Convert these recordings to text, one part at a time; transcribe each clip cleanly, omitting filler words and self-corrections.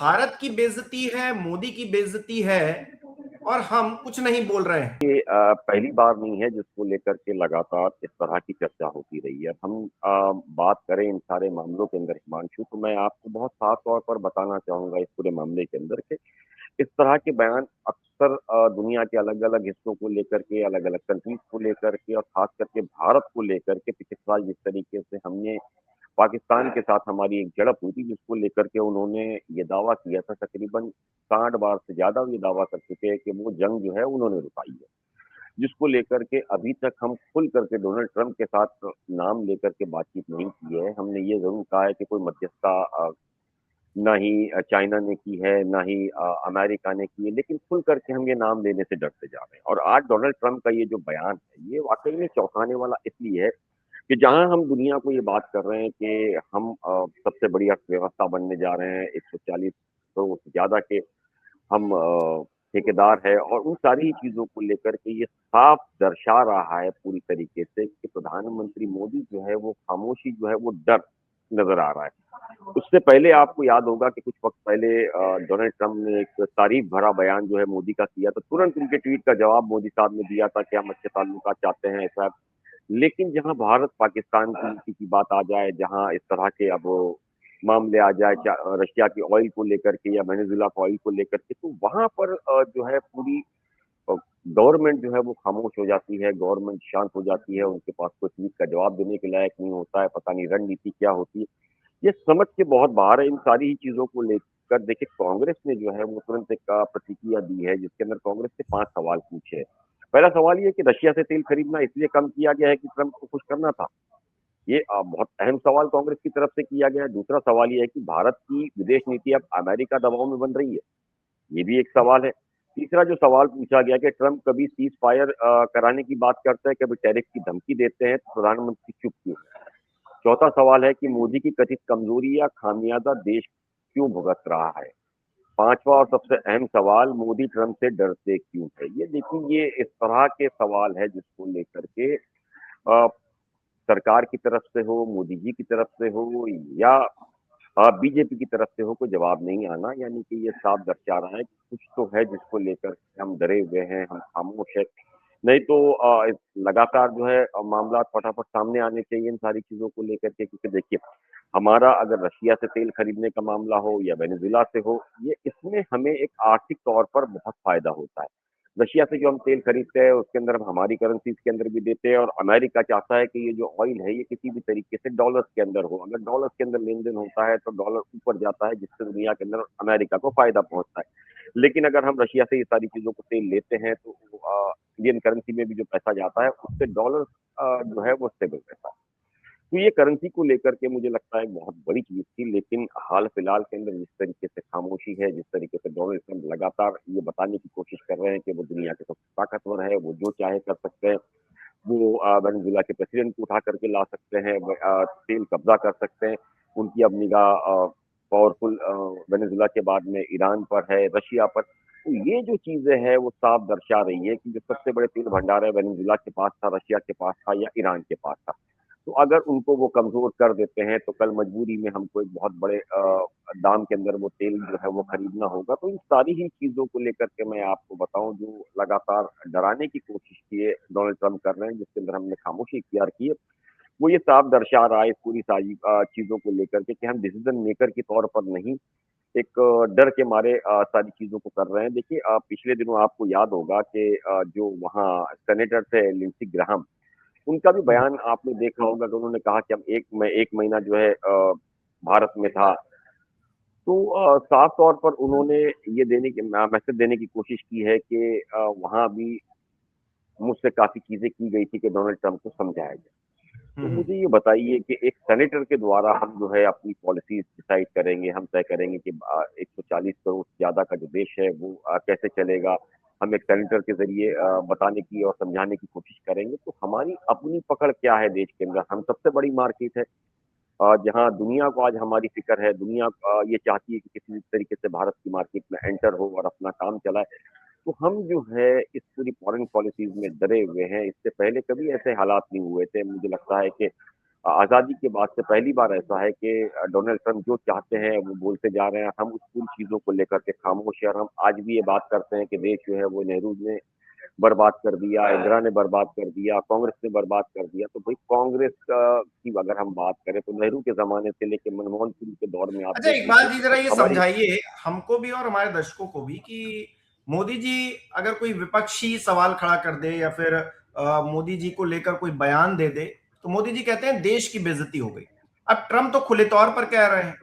भारत की बेइज्जती है, मोदी की बेइज्जती है और हम कुछ नहीं बोल रहे हैं। पहली बार नहीं है जिसको लेकर के लगातार इस तरह की चर्चा होती रही है। हम बात करें इन सारे मामलों के अंदर हिमांशु, तो मैं आपको बहुत साफ तौर पर बताना चाहूंगा इस पूरे मामले के अंदर कि इस तरह के बयान अक्सर दुनिया के अलग अलग हिस्सों को लेकर के, अलग अलग कंट्रीज को लेकर के और खास करके भारत को लेकर के पिछले साल जिस तरीके से हमने पाकिस्तान के साथ हमारी एक झड़प हुई थी, जिसको लेकर के उन्होंने ये दावा किया था, तकरीबन 60 बार से ज्यादा ये दावा कर चुके हैं कि वो जंग जो है उन्होंने रुकाई है, जिसको लेकर के अभी तक हम खुल करके डोनाल्ड ट्रंप के साथ नाम लेकर के बातचीत नहीं की है। हमने ये जरूर कहा है कि कोई मध्यस्थता ना ही चाइना ने की है, ना ही अमेरिका ने की है, लेकिन खुल करके हम ये नाम लेने से डरते जा रहे हैं। और आज डोनाल्ड ट्रंप का ये जो बयान है, ये वाकई में चौंकाने वाला इसलिए है कि जहां हम दुनिया को ये बात कर रहे हैं कि हम सबसे बड़ी अर्थव्यवस्था बनने जा रहे हैं, 140 करोड़ से ज्यादा के हम ठेकेदार है, और उन सारी चीजों को लेकर के ये साफ दर्शा रहा है पूरी तरीके से कि प्रधानमंत्री मोदी जो है वो खामोशी जो है वो डर नजर आ रहा है। उससे पहले आपको याद होगा कि कुछ वक्त पहले डोनाल्ड ट्रंप ने एक तारीफ भरा बयान जो है मोदी का किया, तो तुरंत उनके ट्वीट का जवाब मोदी साहब ने दिया था कि हम अच्छे ताल्लुकात चाहते हैं ऐसा। लेकिन जहां भारत पाकिस्तान की बात आ जाए, जहां इस तरह के अब मामले आ जाए, रशिया की ऑयल को लेकर के या वेनेजुला का ऑयल को लेकर के, तो वहां पर जो है पूरी गवर्नमेंट जो है वो खामोश हो जाती है, गवर्नमेंट शांत हो जाती है, उनके पास कोई ट्वीट का जवाब देने के लायक नहीं होता है, पता नहीं रणनीति क्या होती है। ये समझ के बहुत बाहर है। इन सारी ही चीजों को लेकर देखिए, कांग्रेस ने जो है वो तुरंत एक प्रतिक्रिया दी है, जिसके अंदर कांग्रेस ने 5 सवाल पूछे हैं। पहला सवाल ये कि रशिया से तेल खरीदना इसलिए कम किया गया है कि ट्रंप को खुश करना था। ये बहुत अहम सवाल कांग्रेस की तरफ से किया गया है। दूसरा सवाल ये है कि भारत की विदेश नीति अब अमेरिका दबाव में बन रही है, ये भी एक सवाल है। तीसरा जो सवाल पूछा गया कि ट्रंप कभी सीज फायर कराने की बात करते हैं, कभी टैरिफ की धमकी देते हैं, तो प्रधानमंत्री चुप क्यों है। चौथा सवाल है कि मोदी की कथित कमजोरी या खामियाजा देश क्यों भुगत रहा है। पांचवा और सबसे अहम सवाल, मोदी ट्रंप से डरते क्यों है। ये देखिए, ये इस तरह के सवाल है जिसको लेकर के सरकार की तरफ से हो, मोदी जी की तरफ से हो, या बीजेपी की तरफ से हो, कोई जवाब नहीं आना। यानी कि ये साफ दर्शा रहा है कि कुछ तो है जिसको लेकर हम डरे हुए हैं, हम खामोश है। नहीं तो लगातार जो है मामला फटाफट सामने आने चाहिए इन सारी चीजों को लेकर के, क्योंकि देखिए, हमारा अगर रशिया से तेल खरीदने का मामला हो या वेनेजुला से हो, ये इसमें हमें एक आर्थिक तौर पर बहुत फायदा होता है। रशिया से जो हम तेल खरीदते हैं उसके अंदर हम हमारी करेंसी के अंदर भी देते हैं, और अमेरिका चाहता है कि ये जो ऑयल है ये किसी भी तरीके से डॉलर्स के अंदर हो। अगर डॉलर्स के अंदर लेन देन होता है तो डॉलर ऊपर जाता है, जिससे दुनिया के अंदर अमेरिका को फायदा पहुंचता है। लेकिन अगर हम रशिया से ये सारी चीजों को तेल लेते हैं तो इंडियन करेंसी में भी जो पैसा जाता है उससे डॉलर जो है वो स्टेबल रहता है। तो ये करेंसी को लेकर के मुझे लगता है बहुत बड़ी चीज थी। लेकिन हाल फिलहाल के अंदर जिस तरीके से खामोशी है, जिस तरीके से डोनाल्ड ट्रंप लगातार ये बताने की कोशिश कर रहे हैं कि वो दुनिया के सबसे ताकतवर है, वो जो चाहे कर सकते हैं, वो वेनेजुला के प्रेसिडेंट को उठा करके ला सकते हैं, तेल कब्जा कर सकते हैं। उनकी अब निगाह पावरफुल वेनेजुला के बाद में ईरान पर है, रशिया पर। तो ये जो चीजें हैं वो साफ दर्शा रही है कि जो सबसे बड़े तेल भंडार है वेनेजुला के पास था, रशिया के पास था या ईरान के पास था। तो अगर उनको वो कमजोर कर देते हैं तो कल मजबूरी में हमको एक बहुत बड़े दाम के अंदर वो तेल जो है वो खरीदना होगा। तो इन सारी ही चीजों को लेकर के मैं आपको बताऊं, जो लगातार डराने की कोशिश की है डोनाल्ड ट्रंप कर रहे हैं, जिसके अंदर हमने खामोशी इख्तियार की है, वो ये साफ दर्शा रहा है इस पूरी सारी चीजों को लेकर के कि हम डिसीजन मेकर के तौर पर नहीं, एक डर के मारे सारी चीजों को कर रहे हैं। देखिए, पिछले दिनों आपको याद होगा कि जो वहाँ सेनेटर थे लिंडसी ग्राहम, उनका भी बयान आपने देखा होगा कि उन्होंने कहा कि हम एक महीना जो है भारत में था। तो साफ तौर पर उन्होंने ये देने की मैसेज देने की कोशिश की है कि वहाँ भी मुझसे काफी चीजें की गई थी कि डोनाल्ड ट्रंप को समझाया जाए। तो हम्म। मुझे ये बताइए कि एक सेनेटर के द्वारा हम जो है अपनी पॉलिसीज डिसाइड करेंगे, हम तय करेंगे कि 140 करोड़ से ज्यादा का जो देश है वो कैसे चलेगा। हम एक सेनेटर के जरिए बताने की और समझाने की कोशिश करेंगे, तो हमारी अपनी पकड़ क्या है देश के अंदर। हम सबसे बड़ी मार्केट है, जहाँ दुनिया को आज हमारी फिक्र है। दुनिया ये चाहती है कि किसी भी तरीके से भारत की मार्केट में एंटर हो और अपना काम चलाए। तो हम जो है इस पूरी फॉरेन पॉलिसीज में डरे हुए हैं। इससे पहले कभी ऐसे हालात नहीं हुए थे। मुझे लगता है कि आज़ादी के बाद से पहली बार ऐसा है कि डोनाल्ड ट्रंप जो चाहते हैं वो बोलते जा रहे हैं। हम उस पूरी चीज़ों को लेकर के खामोश हैं और हम आज भी ये बात करते हैं कि देश जो है वो नेहरू ने बर्बाद कर दिया, इंदिरा ने बर्बाद कर दिया, कांग्रेस ने बर्बाद कर दिया। तो भाई कांग्रेस की अगर हम बात करें तो नेहरू के ज़माने से लेके मनमोहन सिंह के दौर में आप अच्छा, देख इकबाल लीजिए, जी जरा ये हमारी समझाइए हमको भी और हमारे दर्शकों को भी कि मोदी जी अगर कोई विपक्षी सवाल खड़ा कर दे या फिर मोदी जी को लेकर कोई बयान दे दे तो मोदी जी कहते हैं देश की बेइज्जती हो गई। अब ट्रम्प तो खुले तौर पर कह रहे हैं,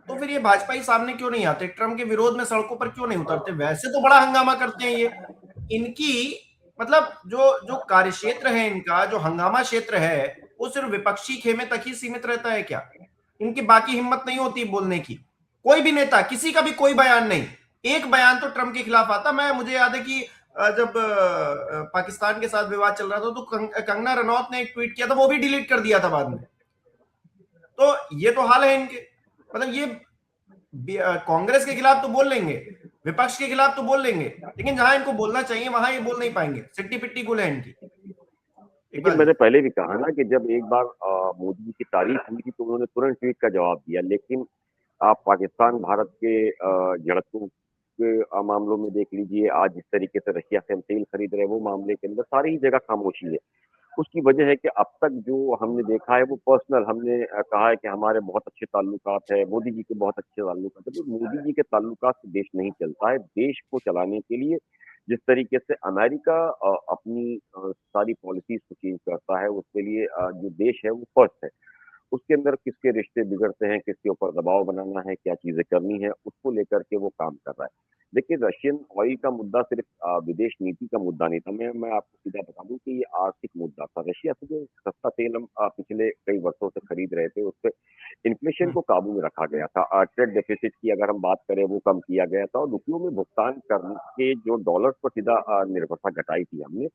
तो फिर ये भाजपाई सामने क्यों नहीं आते, ट्रम्प के विरोध में सड़कों पर क्यों नहीं उतरते? वैसे तो बड़ा हंगामा करते हैं ये। इनकी मतलब जो जो कार्यक्षेत्र है, इनका जो हंगामा क्षेत्र है, वो सिर्फ विपक्षी खेमे तक ही सीमित रहता है क्या? इनकी बाकी हिम्मत नहीं होती बोलने की? कोई भी नेता, किसी का भी कोई बयान नहीं। एक बयान तो ट्रम्प के खिलाफ आता, मैं मुझे याद है कि जब पाकिस्तान के साथ विवाद चल रहा था तो कंगना रनौत ने एक ट्वीट किया था, वो भी डिलीट कर दिया था बाद में। तो ये तो हाल है इनके। मतलब ये कांग्रेस के खिलाफ तो बोल लेंगे, विपक्ष के खिलाफ तो बोल लेंगे, लेकिन जहां इनको बोलना चाहिए वहां ये बोल नहीं पाएंगे। सिट्टी पिट्टी गुल है इनकी। लेकिन इकबाल जी। मैंने पहले भी कहा ना कि जब एक बार मोदी जी की तारीफ हुई थी तो उन्होंने तुरंत ट्वीट का जवाब दिया। लेकिन आप पाकिस्तान भारत के झड़पों के मामलों में देख लीजिए, आज जिस तरीके से रशिया से हम तेल खरीद रहे हैं वो मामले के अंदर सारी ही जगह खामोशी है। उसकी वजह है कि अब तक जो हमने देखा है वो पर्सनल हमने कहा है कि हमारे बहुत अच्छे ताल्लुकात है, मोदी जी के बहुत अच्छे ताल्लुकात है। तो मोदी जी के ताल्लुकात से देश नहीं चलता है। देश को चलाने के लिए जिस तरीके से अमेरिका अपनी सारी पॉलिसीज को चेंज करता है, उसके लिए जो देश है वो फर्स्ट है। उसके अंदर किसके रिश्ते बिगड़ते हैं, किसके ऊपर दबाव बनाना है, क्या चीजें करनी है, उसको लेकर के वो काम कर रहा है। देखिए, रशियन ऑयल का मुद्दा सिर्फ विदेश नीति का मुद्दा नहीं था। मैं आपको सीधा बता दूं कि ये आर्थिक मुद्दा था। रशिया से जो सस्ता तेल हम पिछले कई वर्षों से खरीद रहे थे, उससे इन्फ्लेशन को काबू में रखा गया था। ट्रेड डेफिसिट की अगर हम बात करें वो कम किया गया था और रुपयों में भुगतान करके जो डॉलर पर सीधा निर्भरता घटाई थी हमने।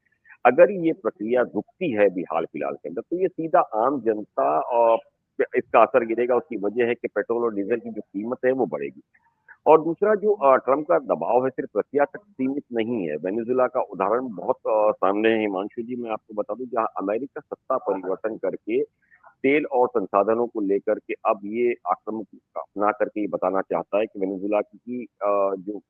अगर ये प्रक्रिया रुकती है भी हाल फिलहाल के अंदर, तो ये सीधा आम जनता और पे इसका असर गिरेगा। उसकी वजह है कि पेट्रोल और डीजल की जो कीमत है वो बढ़ेगी। और दूसरा जो ट्रंप का दबाव है सिर्फ रसिया तक सीमित नहीं है। वेनेजुला का उदाहरण बहुत सामने है हिमांशु जी। मैं आपको बता दूं, जहां अमेरिका सत्ता परिवर्तन करके तेल और संसाधनों को लेकर के अब ये आक्रमण अपना करके ये बताना चाहता है कि वेनेजुला की जो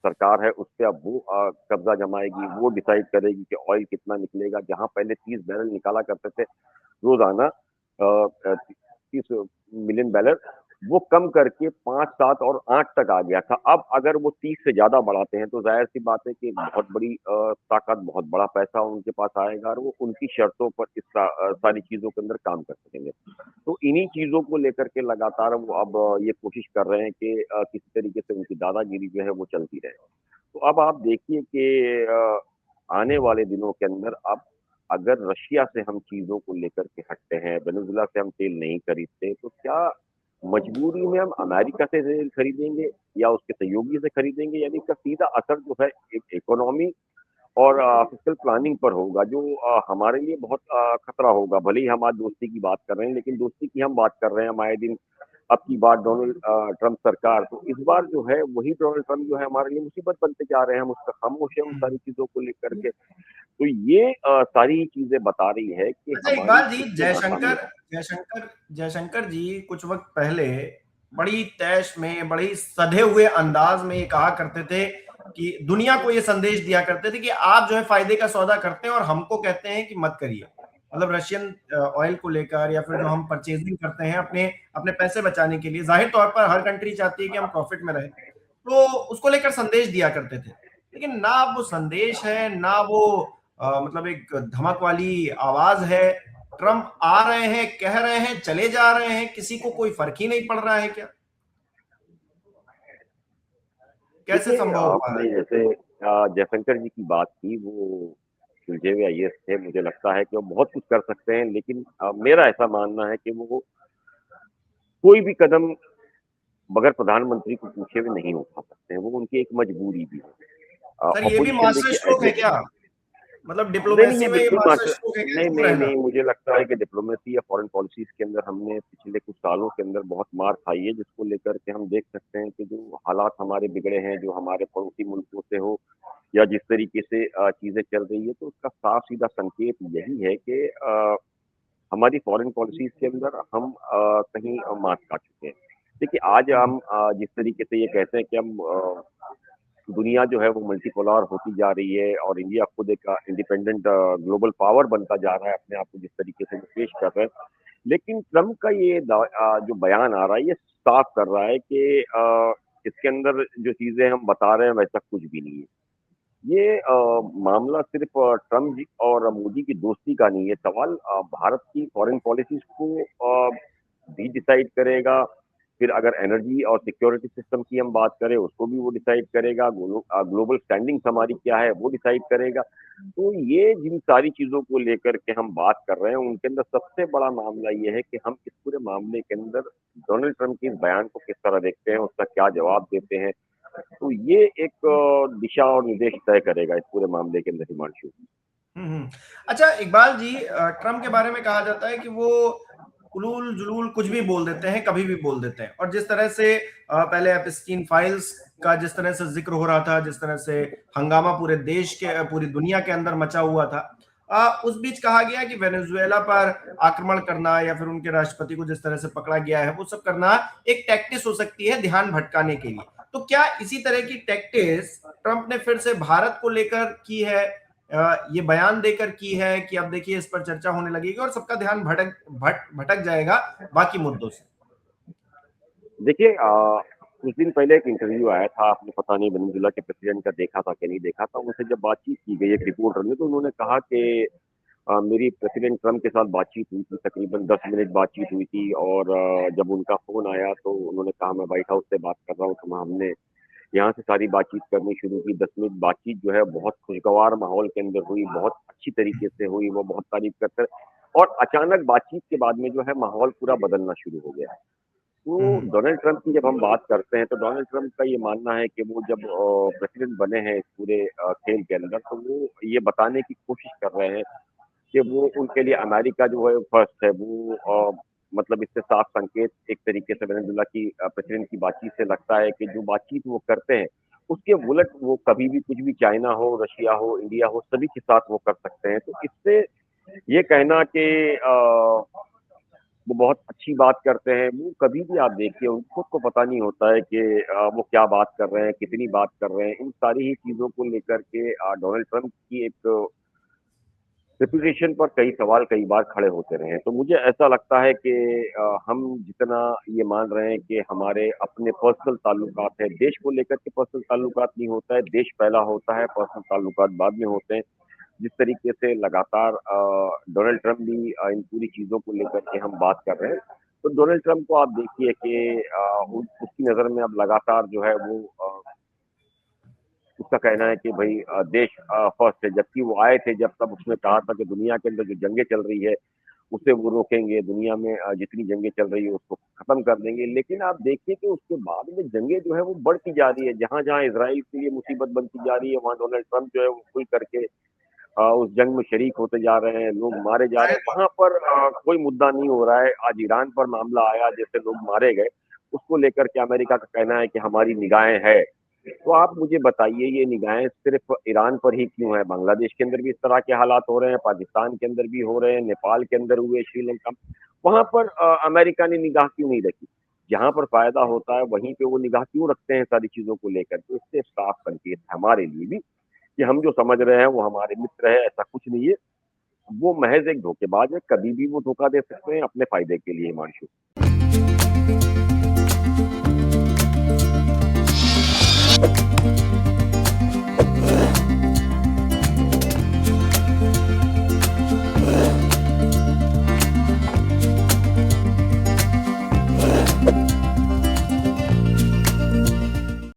सरकार है उस पे अब वो कब्जा जमाएगी, वो डिसाइड करेगी कि ऑयल कितना निकलेगा। जहां पहले 30 बैरल निकाला करते थे रोजाना, 30 मिलियन बैरल, वो कम करके 5, 7 और 8 तक आ गया था। अब अगर वो 30 से ज्यादा बढ़ाते हैं तो जाहिर सी बात है कि बहुत बड़ी ताकत, बहुत बड़ा पैसा उनके पास आएगा और वो उनकी शर्तों पर इस सारी चीजों के अंदर काम कर सकेंगे। तो इन्हीं चीजों को लेकर के लगातार वो अब ये कोशिश कर रहे हैं कि किसी तरीके से उनकी दादागिरी जो है वो चलती रहे। तो अब आप देखिए कि आने वाले दिनों के अंदर अब अगर रशिया से हम चीजों को लेकर के हटते हैं, वेनेजुला से हम तेल नहीं खरीदते, तो क्या मजबूरी में हम अमेरिका से तेल खरीदेंगे या उसके सहयोगी से खरीदेंगे? यानी इसका सीधा असर जो है इकोनॉमी और फिस्कल प्लानिंग पर होगा, जो हमारे लिए बहुत खतरा होगा। भले ही हम आज दोस्ती की बात कर रहे हैं, लेकिन दोस्ती की हम बात कर रहे हैं हम आए दिन। अब की बार डोनाल्ड ट्रंप सरकार, तो इस बार जो है वही डोनाल्ड ट्रंप जो है हमारे लिए मुसीबत बनते जा रहे हैं। हम उसका खामोश है उन सारी चीजों को लेकर के। तो ये सारी चीजें बता रही है कि अच्छा, हमारी इकबाल जी, खुद से नाकामी जयशंकर है। जयशंकर जयशंकर जी कुछ वक्त पहले बड़ी तैश में, बड़ी सधे हुए अंदाज में ये कहा करते थे कि दुनिया को ये संदेश दिया करते थे कि आप जो है फायदे का सौदा करते हैं और हमको कहते हैं कि मत करिए। मतलब रशियन ऑयल को लेकर या फिर जो हम परचेजिंग करते हैं अपने अपने पैसे बचाने के लिए, जाहिर तौर पर हर कंट्री चाहती है कि हम प्रॉफिट में रहें, तो उसको लेकर संदेश दिया करते थे। लेकिन ना वो संदेश है, ना वो मतलब एक धमक वाली आवाज है। ट्रम्प आ रहे हैं, कह रहे हैं, चले जा रहे हैं, किसी को कोई फर्क ही नहीं पड़ रहा है क्या? कैसे देखिए, संभव हो पा रहा आपने जैसे जयशंकर जी की बात की, वो सुलझे हुए आईएएस थे। मुझे लगता है कि वो बहुत कुछ कर सकते हैं, लेकिन मेरा ऐसा मानना है कि वो कोई भी कदम बगैर प्रधानमंत्री को पूछे हुए नहीं उठा सकते हैं। वो उनकी एक मजबूरी भी है। है? सर, ये भी ऑपोजिशन मास्टर देखिए स्ट्रोक है ऐसे क्या? मतलब नहीं, नहीं, डिप्लोमेसी ये में ये बिल्कुल मास्टर मास्टर स्ट्रोक है क्या नहीं, चुप नहीं, रहना? नहीं, मुझे लगता है कि डिप्लोमेसी या फॉरेन पॉलिसीज के अंदर हमने पिछले कुछ सालों के अंदर बहुत मार खाई है, जिसको लेकर के हम देख सकते हैं कि जो हालात हमारे बिगड़े हैं, जो हमारे पड़ोसी मुल्कों से हो या जिस तरीके से चीजें चल रही है, तो उसका साफ सीधा संकेत यही है कि हमारी फॉरेन पॉलिसीज के अंदर हम कहीं मात खा चुके हैं। देखिए आज हम जिस तरीके से ये कहते हैं कि हम दुनिया जो है वो मल्टीपोलर होती जा रही है और इंडिया खुद एक इंडिपेंडेंट ग्लोबल पावर बनता जा रहा है अपने आप को जिस तरीके से वो पेश कर रहे हैं। लेकिन ट्रम्प का ये जो बयान आ रहा है ये साफ कर रहा है कि इसके अंदर जो चीजें हम बता रहे हैं वैसा कुछ भी नहीं है। ये मामला सिर्फ ट्रम्प जी और मोदी की दोस्ती का नहीं है। सवाल भारत की फॉरेन पॉलिसीज को भी डिसाइड करेगा। फिर अगर एनर्जी और सिक्योरिटी सिस्टम की हम बात करें उसको भी वो डिसाइड करेगा। ग्लोबल स्टैंडिंग्स हमारी क्या है वो डिसाइड करेगा। तो ये जिन सारी चीजों को लेकर के हम बात कर रहे हैं उनके अंदर सबसे बड़ा मामला ये है कि हम इस पूरे मामले के अंदर डोनाल्ड ट्रम्प के इस बयान को किस तरह देखते हैं, उसका क्या जवाब देते हैं। तो ये एक दिशा और निर्देश तय करेगा इस पूरे मामले के अंदर हिमांशु। अच्छा इकबाल जी, ट्रम्प के बारे में कहा जाता है कि वो उलूल जुलूल कुछ भी बोल देते हैं, कभी भी बोल देते हैं। और जिस तरह से पहले एप्स्टीन फाइल्स का जिस तरह से जिक्र हो रहा था, जिस तरह से हंगामा पूरे देश के पूरी दुनिया के अंदर मचा हुआ था, उस बीच कहा गया कि वेनेजुएला पर आक्रमण करना या फिर उनके राष्ट्रपति को जिस तरह से पकड़ा गया है वो सब करना एक टैक्टिस हो सकती है ध्यान भटकाने के लिए। तो क्या इसी तरह की टैक्टिस ट्रम्प ने फिर से भारत को लेकर की है, ये बयान देकर की है कि अब देखिए इस पर चर्चा होने लगेगी और सबका ध्यान भटक जाएगा बाकी मुद्दों से? देखिए कुछ दिन पहले एक इंटरव्यू आया था, आपने पता नहीं वेनेजुएला के प्रेसिडेंट का देखा था कि नहीं देखा था। उनसे जब बातचीत की गई एक रिपोर्टर ने तो उन्होंने कहा कि मेरी प्रेसिडेंट ट्रम्प के साथ बातचीत हुई थी, तकरीबन 10 मिनट बातचीत हुई थी। और जब उनका फोन आया तो उन्होंने कहा मैं व्हाइट हाउस से बात कर रहा हूँ। तो हमने यहाँ से सारी बातचीत करनी शुरू की। 10 मिनट बातचीत जो है बहुत खुशगवार माहौल के अंदर हुई, बहुत अच्छी तरीके से हुई, वो बहुत तारीफ करते। और अचानक बातचीत के बाद में जो है माहौल पूरा बदलना शुरू हो गया। तो डोनाल्ड ट्रंप की जब हम बात करते हैं तो डोनाल्ड ट्रंप का ये मानना है कि वो जब प्रेसिडेंट बने हैं इस पूरे खेल के अंदर तो वो ये बताने की कोशिश कर रहे हैं कि वो उनके लिए अमेरिका जो है फर्स्ट है। वो मतलब इससे साफ संकेत एक तरीके से वेनेजुएला की प्रेसिडेंट की बातचीत से लगता है कि जो बातचीत वो करते हैं उसके उलट वो कभी भी कुछ भी चाइना हो, रशिया हो, इंडिया हो, सभी के साथ वो कर सकते हैं। तो इससे ये कहना कि वो बहुत अच्छी बात करते हैं, वो कभी भी आप देखिए उनको खुद को पता नहीं होता है कि वो क्या बात कर रहे हैं, कितनी बात कर रहे हैं। इन सारी ही चीज़ों को लेकर के डोनाल्ड ट्रंप की एक रेपुटेशन पर कई सवाल कई बार खड़े होते रहे हैं। तो मुझे ऐसा लगता है कि हम जितना ये मान रहे हैं कि हमारे अपने पर्सनल ताल्लुकात है, देश को लेकर के पर्सनल ताल्लुकात नहीं होता है, देश पहला होता है, पर्सनल ताल्लुकात बाद में होते हैं। जिस तरीके से लगातार डोनाल्ड ट्रंप भी इन पूरी चीज़ों को लेकर के हम बात कर रहे हैं, तो डोनाल्ड ट्रंप को आप देखिए कि उसकी नज़र में अब लगातार जो है वो उसका कहना है कि भाई देश फर्स्ट है। जबकि वो आए थे जब तब उसने कहा था कि दुनिया के अंदर जो जंगें चल रही है उसे वो रोकेंगे, दुनिया में जितनी जंगें चल रही है उसको खत्म कर देंगे। लेकिन आप देखिए कि उसके बाद में जंगें जो है वो बढ़ती जा रही है। जहाँ जहाँ इसराइल के लिए मुसीबत बनती जा रही है वहाँ डोनाल्ड ट्रंप जो है वो खुल करके उस जंग में शरीक होते जा रहे हैं, लोग मारे जा रहे हैं। वहाँ पर कोई मुद्दा नहीं हो रहा है। आज ईरान पर मामला आया, जैसे लोग मारे गए, उसको लेकर के अमेरिका का कहना है कि हमारी निगाहें हैं। तो आप मुझे बताइए ये निगाहें सिर्फ ईरान पर ही क्यों है? बांग्लादेश के अंदर भी इस तरह के हालात हो रहे हैं, पाकिस्तान के अंदर भी हो रहे हैं, नेपाल के अंदर हुए, श्रीलंका में। वहाँ पर अमेरिका ने निगाह क्यों नहीं रखी? जहाँ पर फायदा होता है वहीं पे वो निगाह क्यों रखते हैं सारी चीज़ों को लेकर के? इससे साफ संकेत है हमारे लिए भी कि हम जो समझ रहे हैं वो हमारे मित्र है, ऐसा कुछ नहीं है। वो महज एक धोखेबाज है, कभी भी वो धोखा दे सकते हैं अपने फायदे के लिए हिमांशु।